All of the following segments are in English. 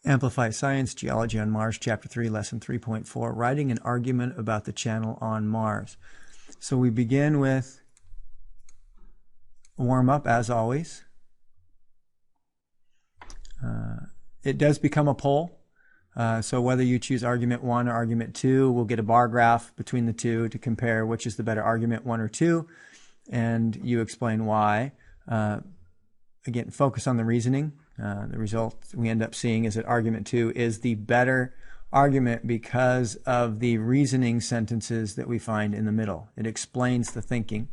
Amplify Science, Geology on Mars, Chapter 3, Lesson 3.4, Writing an Argument about the Channel on Mars. So we begin with warm-up, as always. It does become a poll. So whether you choose argument 1 or argument 2, we'll get a bar graph between the two to compare which is the better argument, 1 or 2, and you explain why. Again, focus on the reasoning. The result we end up seeing is that argument 2 is the better argument because of the reasoning sentences that we find in the middle. It explains the thinking.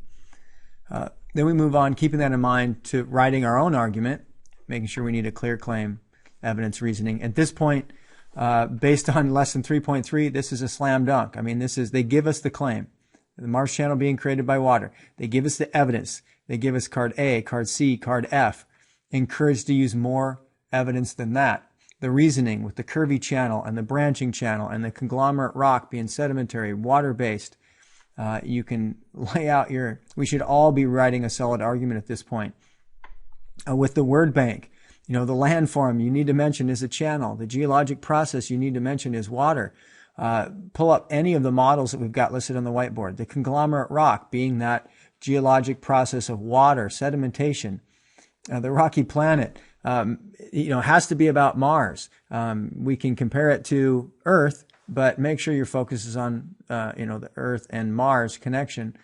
Then we move on, keeping that in mind, to writing our own argument, making sure we need a clear claim, evidence, reasoning. At this point, based on lesson 3.3, this is a slam dunk. I mean, they give us the claim. The Mars channel being created by water. They give us the evidence. They give us card A, card C, card F. Encouraged to use more evidence than that. The reasoning with the curvy channel and the branching channel and the conglomerate rock being sedimentary, water-based. You can lay out we should all be writing a solid argument at this point. With the word bank, the landform you need to mention is a channel. The geologic process you need to mention is water. Pull up any of the models that we've got listed on the whiteboard. The conglomerate rock being that geologic process of water, sedimentation. The rocky planet, has to be about Mars. We can compare it to Earth, but make sure your focus is on, the Earth and Mars connection,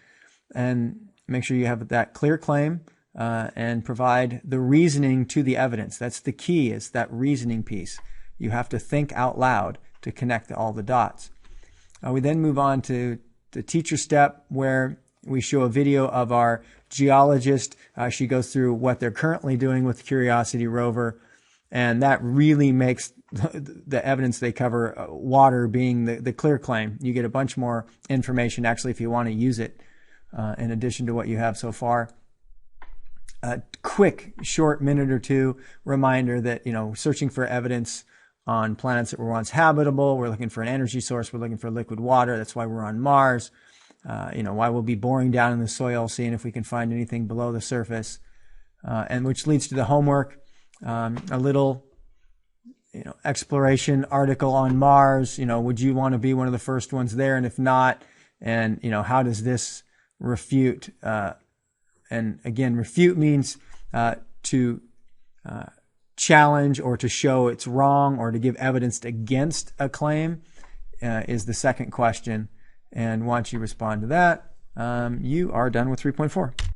and make sure you have that clear claim and provide the reasoning to the evidence. That's the key, is that reasoning piece. You have to think out loud to connect all the dots. We then move on to the teacher step, where we show a video of our geologist. She goes through what they're currently doing with the Curiosity rover, and that really makes the evidence they cover, water being the clear claim. You get a bunch more information, actually, if you want to use it in addition to what you have so far. A quick, short minute or two reminder that, searching for evidence on planets that were once habitable. We're looking for an energy source. We're looking for liquid water. That's why we're on Mars. Why we'll be boring down in the soil, seeing if we can find anything below the surface, and which leads to the homework, a little, exploration article on Mars. Would you want to be one of the first ones there? And if not, and, how does this refute? And again, refute means to challenge or to show it's wrong or to give evidence against a claim is the second question. And once you respond to that, you are done with 3.4.